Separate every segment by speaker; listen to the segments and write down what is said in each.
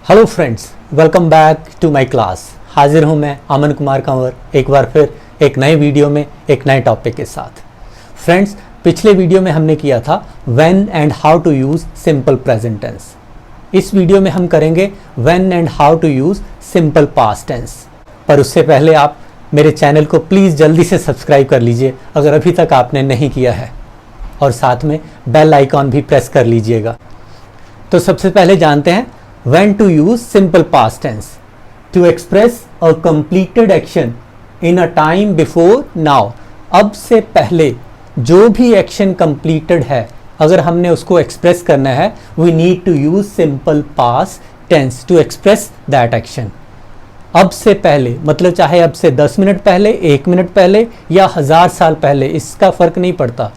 Speaker 1: Hello friends, welcome back to my class. हाजिर हूँ मैं अमन कुमार कंवर एक बार फिर एक नए वीडियो में एक नए टॉपिक के साथ। फ्रेंड्स, पिछले वीडियो में हमने किया था when and how to use simple present tense. इस वीडियो में हम करेंगे when and how to use simple past tense. पर उससे पहले आप मेरे चैनल को प्लीज़ जल्दी से सब्सक्राइब कर लीजिए अगर अभी तक आपने नहीं किया है, और साथ में बेल आइकॉन भी प्रेस कर लीजिएगा। तो सबसे पहले जानते हैं when to use simple past tense to express a completed action in a time before now। अब से पहले जो भी एक्शन completed है, अगर हमने उसको एक्सप्रेस करना है, we need to use simple past tense to express that action। अब से पहले मतलब चाहे अब से 10 मिनट पहले, 1 मिनट पहले या 1000 साल पहले, इसका फ़र्क नहीं पड़ता।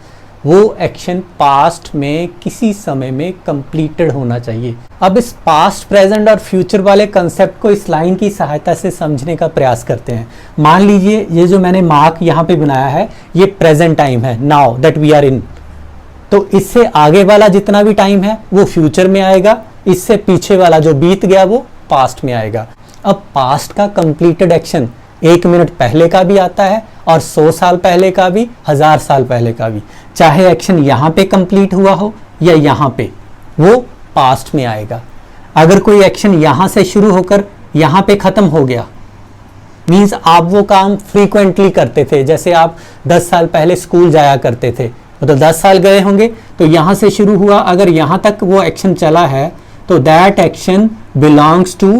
Speaker 1: वो एक्शन पास्ट में किसी समय में कंप्लीटेड होना चाहिए। अब इस पास्ट, प्रेजेंट और फ्यूचर वाले कंसेप्ट को इस लाइन की सहायता से समझने का प्रयास करते हैं। मान लीजिए ये जो मैंने मार्क यहाँ पे बनाया है, ये प्रेजेंट टाइम है, now that we are in. तो इससे आगे वाला जितना भी टाइम है वो फ्यूचर में आएगा, इससे पीछे वाला जो बीत गया वो पास्ट में आएगा। अब पास्ट का कंप्लीटेड एक्शन 1 मिनट पहले का भी आता है और 100 साल पहले का भी, 1000 साल पहले का भी। चाहे एक्शन यहाँ पे कंप्लीट हुआ हो या यहाँ पे, वो पास्ट में आएगा। अगर कोई एक्शन यहाँ से शुरू होकर यहाँ पे ख़त्म हो गया, मीन्स आप वो काम फ्रीक्वेंटली करते थे। जैसे आप 10 साल पहले स्कूल जाया करते थे, मतलब 10 साल गए होंगे, तो यहाँ से शुरू हुआ, अगर यहाँ तक वो एक्शन चला है तो that action belongs to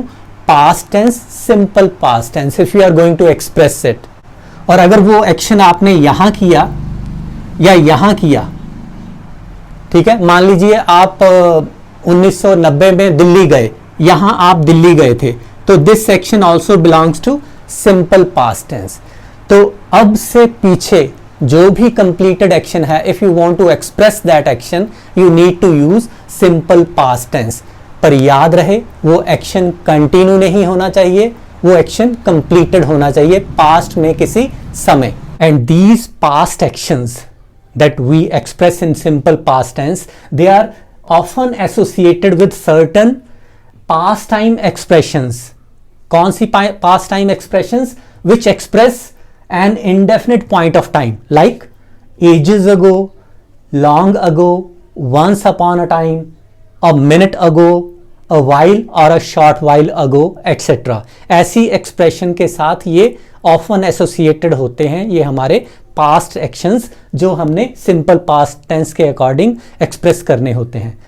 Speaker 1: past tense, simple past tense if you are going to express it. और अगर वो एक्शन आपने यहाँ किया या यहाँ किया, ठीक है, मान लीजिए आप 1990 में दिल्ली गए, यहाँ आप दिल्ली गए थे, तो this section also belongs to simple past tense. तो अब से पीछे जो भी कंप्लीटेड एक्शन है, if you want to express that action, you need to use simple past tense. पर याद रहे, वो एक्शन कंटिन्यू नहीं होना चाहिए, वो एक्शन कंप्लीटेड होना चाहिए पास्ट में किसी समय। And these past actions that we express in simple past tense, they are often associated with certain past time expressions। कौन सी past time expressions? Which express an indefinite point of time, like ages ago, long ago, once upon a time, a minute ago, a while or a short while ago, etc। ऐसी expression के साथ ये often associated होते हैं, ये हमारे past actions जो हमने सिंपल पास्ट टेंस के अकॉर्डिंग एक्सप्रेस करने होते हैं।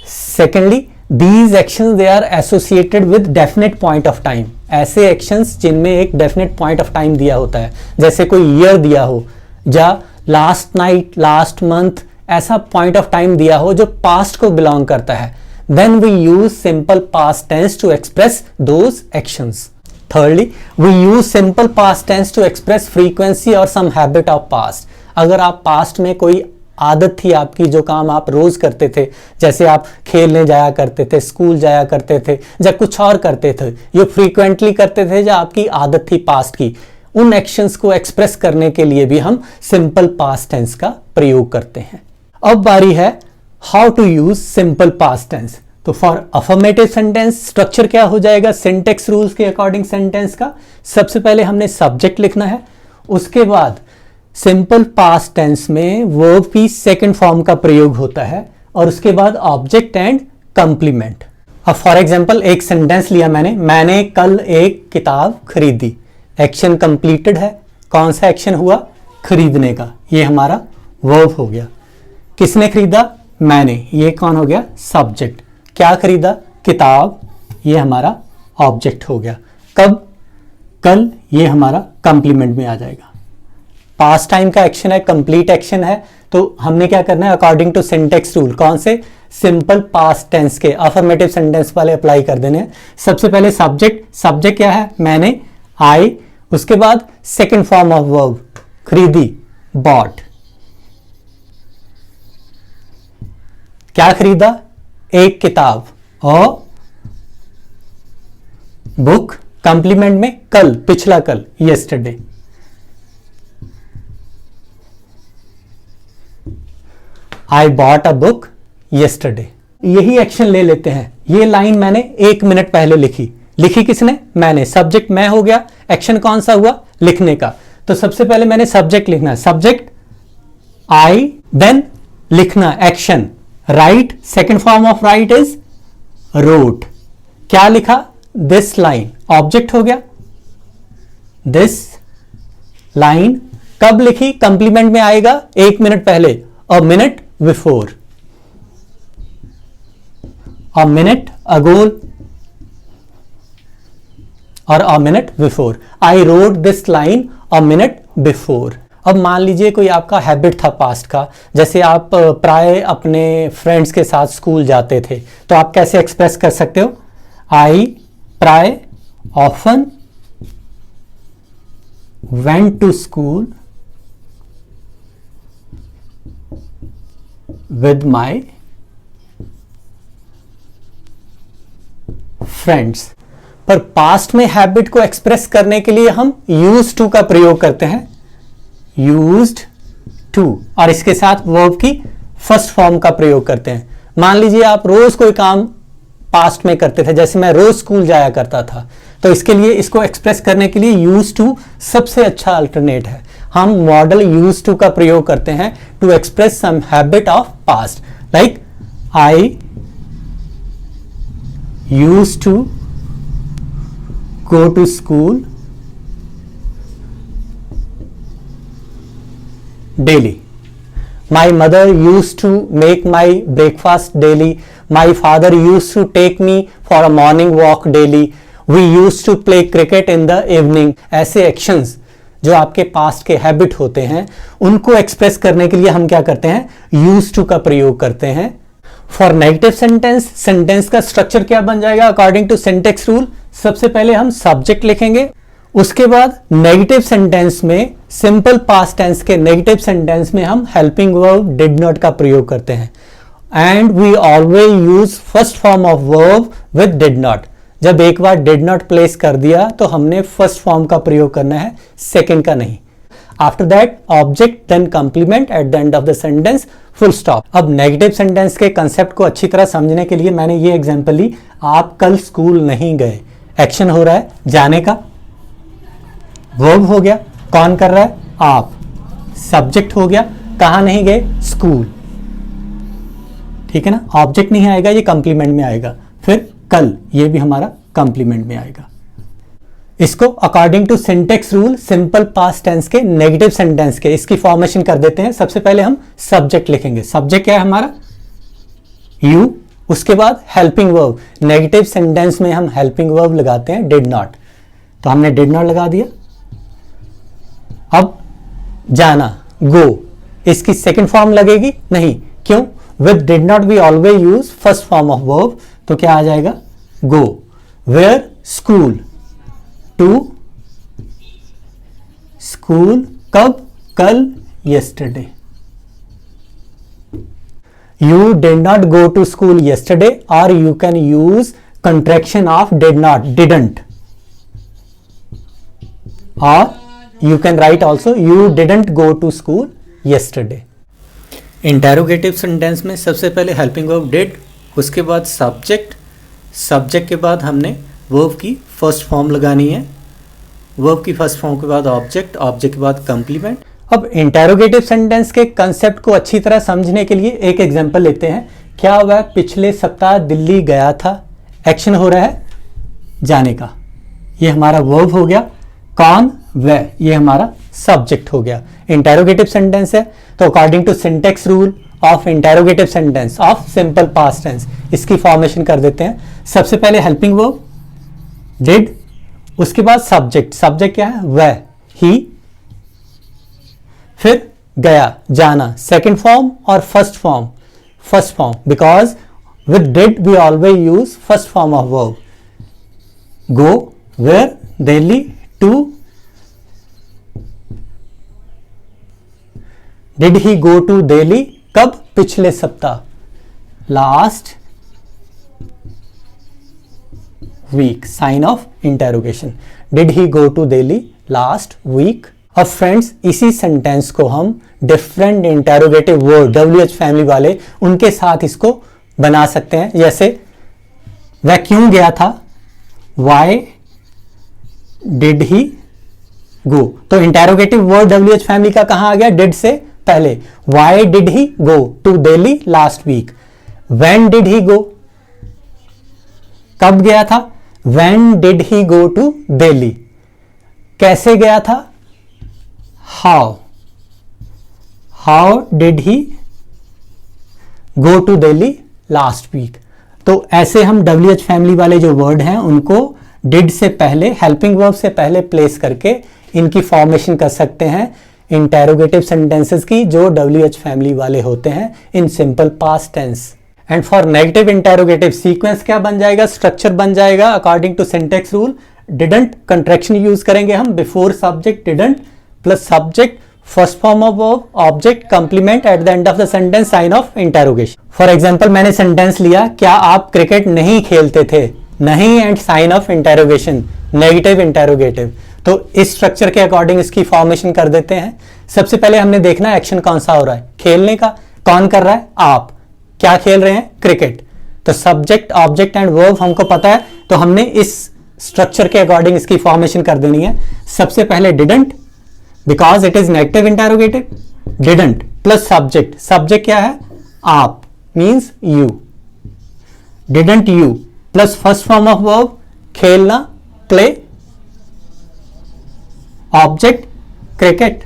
Speaker 1: Secondly, these actions they are associated with definite point of time. ऐसे एक्शंस जिनमें एक डेफिनेट पॉइंट ऑफ टाइम दिया होता है, जैसे कोई ईयर दिया हो या लास्ट नाइट, लास्ट मंथ, ऐसा पॉइंट ऑफ टाइम दिया हो जो पास्ट को बिलोंग करता है, then we use simple past tense to express those actions। Thirdly, we use simple past tense to express frequency or some habit of past। अगर आप past में कोई आदत थी आपकी, जो काम आप रोज करते थे, जैसे आप खेलने जाया करते थे, स्कूल जाया करते थे, या कुछ और करते थे, ये फ्रीक्वेंटली करते थे, जो आपकी आदत थी पास्ट की, उन एक्शंस को एक्सप्रेस करने के लिए भी हम सिंपल पास्ट टेंस का प्रयोग करते हैं। अब बारी है how to use simple past tense. तो फॉर अफर्मेटिव सेंटेंस स्ट्रक्चर क्या हो जाएगा सिंटेक्स रूल्स के अकॉर्डिंग सेंटेंस का? सबसे पहले हमने सब्जेक्ट लिखना है, उसके बाद सिंपल पास्ट टेंस में वर्ब की सेकंड फॉर्म का प्रयोग होता है, और उसके बाद ऑब्जेक्ट एंड कंप्लीमेंट। अब फॉर एग्जांपल एक सेंटेंस लिया मैंने कल एक किताब खरीदी। एक्शन कंप्लीटेड है, कौन सा एक्शन हुआ? खरीदने का। ये हमारा वर्ब हो गया। किसने खरीदा? मैंने। ये कौन हो गया? सब्जेक्ट। क्या खरीदा? किताब। ये हमारा ऑब्जेक्ट हो गया। कब? कल। ये हमारा कंप्लीमेंट में आ जाएगा। पास्ट टाइम का एक्शन है, कंप्लीट एक्शन है, तो हमने क्या करना है अकॉर्डिंग टू सिंटेक्स रूल? कौन से? सिंपल पास्ट टेंस के अफर्मेटिव सेंटेंस वाले अप्लाई कर देने हैं। सबसे पहले सब्जेक्ट। सब्जेक्ट क्या है? मैंने, आई। उसके बाद सेकेंड फॉर्म ऑफ वर्ब, खरीदी, बॉट। क्या खरीदा? एक किताब और बुक। कंप्लीमेंट में कल, पिछला कल, yesterday. I bought a book yesterday. यही एक्शन ले लेते हैं ये लाइन मैंने 1 मिनट पहले लिखी किसने? मैंने। सब्जेक्ट मैं हो गया, एक्शन कौन सा हुआ? लिखने का। तो सबसे पहले मैंने सब्जेक्ट लिखना है, सब्जेक्ट आई, देन लिखना action write, second form of write is wrote. क्या लिखा? दिस लाइन, ऑब्जेक्ट हो गया। दिस लाइन कब लिखी? कंप्लीमेंट में आएगा 1 मिनट पहले, a minute before, a minute ago और a minute before. I wrote this line a minute before. अब मान लीजिए कोई आपका हैबिट था पास्ट का, जैसे आप प्राय अपने फ्रेंड्स के साथ स्कूल जाते थे, तो आप कैसे एक्सप्रेस कर सकते हो? आई प्राय often went to school with my friends। पर पास्ट में हैबिट को एक्सप्रेस करने के लिए हम यूज्ड टू का प्रयोग करते हैं, यूज्ड टू, और इसके साथ वर्ब की फर्स्ट फॉर्म का प्रयोग करते हैं। मान लीजिए आप रोज कोई काम पास्ट में करते थे, जैसे मैं रोज स्कूल जाया करता था, तो इसके लिए इसको एक्सप्रेस करने के लिए यूज टू सबसे अच्छा अल्टरनेट है। हम मॉडल यूज टू का प्रयोग करते हैं to express some habit of past, like I used to go to school daily, my mother used to make my breakfast daily, my father used to take me for a morning walk daily, we used to play cricket in the evening। ऐसे actions जो आपके past के habit होते हैं, उनको express करने के लिए हम क्या करते हैं? यूज टू का प्रयोग करते हैं। फॉर नेगेटिव सेंटेंस, सेंटेंस का स्ट्रक्चर क्या बन जाएगा अकॉर्डिंग टू सिंटेक्स रूल? सबसे पहले हम सब्जेक्ट लिखेंगे, उसके बाद नेगेटिव सेंटेंस में, सिंपल पास्ट टेंस के नेगेटिव सेंटेंस में हम हेल्पिंग वर्ब डिड नॉट का प्रयोग करते हैं। And we always use first form of verb with did not. जब एक बार डिड नॉट प्लेस कर दिया तो हमने फर्स्ट फॉर्म का प्रयोग करना है, सेकेंड का नहीं। After that object, then complement, at the end of the sentence, full stop. अब नेगेटिव सेंटेंस के कंसेप्ट को अच्छी तरह समझने के लिए मैंने ये एग्जांपल ली, आप कल स्कूल नहीं गए। एक्शन हो रहा है जाने का, वर्ब हो गया, कौन कर रहा है? आप। सब्जेक्ट हो गया, कहां नहीं गए? स्कूल। ठीक है ना? ऑब्जेक्ट नहीं आएगा, ये कंप्लीमेंट में आएगा। फिर कल, ये भी हमारा कंप्लीमेंट में आएगा। इसको according to syntax rule, simple past tense के नेगेटिव सेंटेंस के, इसकी फॉर्मेशन कर देते हैं। सबसे पहले हम सब्जेक्ट लिखेंगे। सब्जेक्ट क्या है हमारा? यू। उसके बाद हेल्पिंग वर्ब, नेगेटिव सेंटेंस में हम हेल्पिंग वर्ब लगाते हैं डिड नॉट, तो हमने डिड नॉट लगा दिया। अब जाना, गो, इसकी सेकंड फॉर्म लगेगी? नहीं। क्यों? With did not we always use first form of verb, तो क्या आ जाएगा? Go. Where? School. To school, कब? कल, yesterday। You did not go to school yesterday, or you can use contraction of did not, didn't, or you can write also you didn't go to school yesterday। Interrogative sentence में सबसे पहले helping verb did, उसके बाद subject, subject के बाद हमने verb की first form लगानी है, वर्ब की फर्स्ट फॉर्म के बाद ऑब्जेक्ट, ऑब्जेक्ट के बाद कंप्लीमेंट। अब इंटेरोगेटिव सेंटेंस के कंसेप्ट को अच्छी तरह समझने के लिए एक एग्जांपल लेते हैं। क्या हुआ? पिछले सप्ताह दिल्ली गया था, एक्शन हो रहा है जाने का, ये हमारा वर्ब हो गया। कौन? वह, ये हमारा सब्जेक्ट हो गया। इंटेरोगेटिव सेंटेंस है, तो according to syntax rule of interrogative sentence of simple past tense, इसकी फॉर्मेशन कर देते हैं। सबसे पहले हेल्पिंग वर्ब डिड, उसके बाद सब्जेक्ट, सब्जेक्ट क्या है? वह, ही। फिर गया, जाना, सेकेंड फॉर्म और first form? First form, because with did we always use first form of verb. Go, where, Delhi, to. Did he go to Delhi? कब? पिछले सप्ताह, last week, sign of interrogation. Did he go to Delhi last week? अब friends, इसी sentence को हम different interrogative word WH family वाले, उनके साथ इसको बना सकते हैं। जैसे वह क्यों गया था, वाई डिड ही गो। तो इंटेरोगेटिव वर्ड WH फैमिली का कहां आ गया, डिड से पहले। Why did he go to Delhi last week. When did he go, कब गया था, when did he go to Delhi. कैसे गया था, how did he go to Delhi last week. तो ऐसे हम WH फैमिली वाले जो वर्ड हैं उनको डिड से पहले, हेल्पिंग वर्ब से पहले प्लेस करके इनकी फॉर्मेशन कर सकते हैं इंटेरोगेटिव सेंटेंसेस की जो WH फैमिली वाले होते हैं in simple past tense. And for negative interrogative sequence क्या बन जाएगा, स्ट्रक्चर बन जाएगा according to syntax rule. Didn't contraction use करेंगे हम, before subject didn't plus subject first form of verb object complement at the end of the sentence sign of interrogation. For example मैंने sentence लिया, क्या आप cricket नहीं खेलते थे, नहीं and sign of interrogation, negative interrogative. तो इस स्ट्रक्चर के अकॉर्डिंग इसकी फॉर्मेशन कर देते हैं। सबसे पहले हमने देखना है एक्शन कौन सा हो रहा है, खेलने का। कौन कर रहा है, आप। क्या खेल रहे हैं, क्रिकेट। तो सब्जेक्ट ऑब्जेक्ट एंड वर्ब हमको पता है, तो हमने इस स्ट्रक्चर के अकॉर्डिंग इसकी फॉर्मेशन कर देनी है। सबसे पहले didn't, because it is negative interrogative, didn't plus subject. Subject क्या है, आप, means you. Didn't you plus first form of verb खेलना, play, object cricket,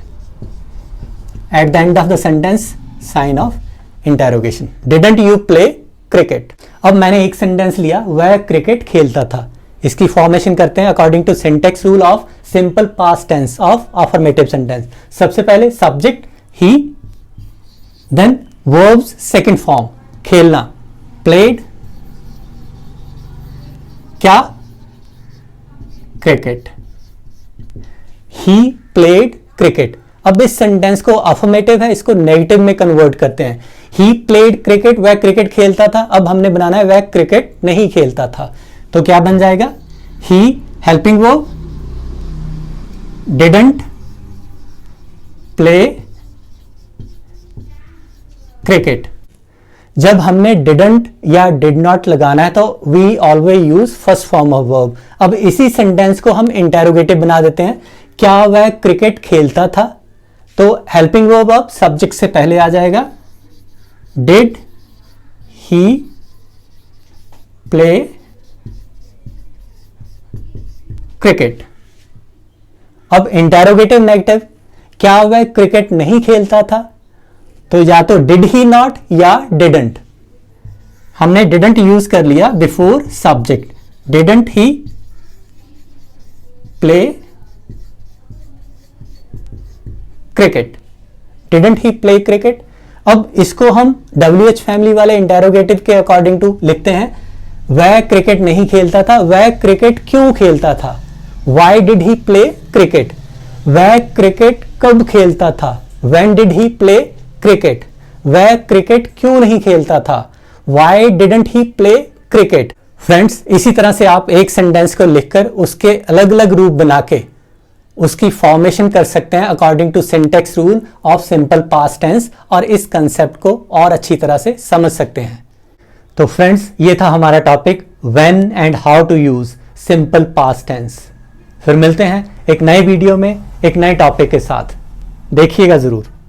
Speaker 1: at the end of the sentence sign of interrogation. Didn't you play cricket. अब मैंने एक sentence लिया, वह cricket खेलता था। इसकी फॉर्मेशन करते हैं according to syntax rule of simple past tense of affirmative sentence. सबसे पहले subject he, then verbs second form खेलना, प्लेड, क्या, क्रिकेट। He played cricket. अब इस सेंटेंस को अफर्मेटिव है, इसको नेगेटिव में कन्वर्ट करते हैं। ही प्लेड क्रिकेट, वह क्रिकेट खेलता था। अब हमने बनाना है वह क्रिकेट नहीं खेलता था। तो क्या बन जाएगा, he helping verb, didn't play cricket. जब हमने डिडंट या डिड नॉट लगाना है तो we always use first form of verb. अब इसी सेंटेंस को हम इंटेरोगेटिव बना देते हैं, क्या वह क्रिकेट खेलता था। तो हेल्पिंग वर्ब अब सब्जेक्ट से पहले आ जाएगा, डिड ही प्ले क्रिकेट। अब इंटेरोगेटिव नेगेटिव, क्या वह क्रिकेट नहीं खेलता था। तो या तो डिड ही नॉट या डिडंट। हमने डिडंट यूज कर लिया before subject, didn't he play cricket, didn't he play cricket. अब इसको हम WH फैमिली वाले इंटेरोगेटिव के अकॉर्डिंग टू लिखते हैं, वह क्रिकेट नहीं खेलता था, वह क्रिकेट क्यों खेलता था। Y did he play cricket, वह क्रिकेट कब खेलता था। When did he play cricket, वह क्रिकेट क्यों नहीं खेलता था। Y didn't he play cricket. Friends, इसी तरह से आप एक सेंटेंस को लिखकर उसके अलग अलग रूप बना के उसकी फॉर्मेशन कर सकते हैं according to syntax rule of simple past tense और इस कंसेप्ट को और अच्छी तरह से समझ सकते हैं। तो फ्रेंड्स, ये था हमारा topic when and how to use simple past tense. फिर मिलते हैं एक नए वीडियो में एक नए टॉपिक के साथ। देखिएगा जरूर।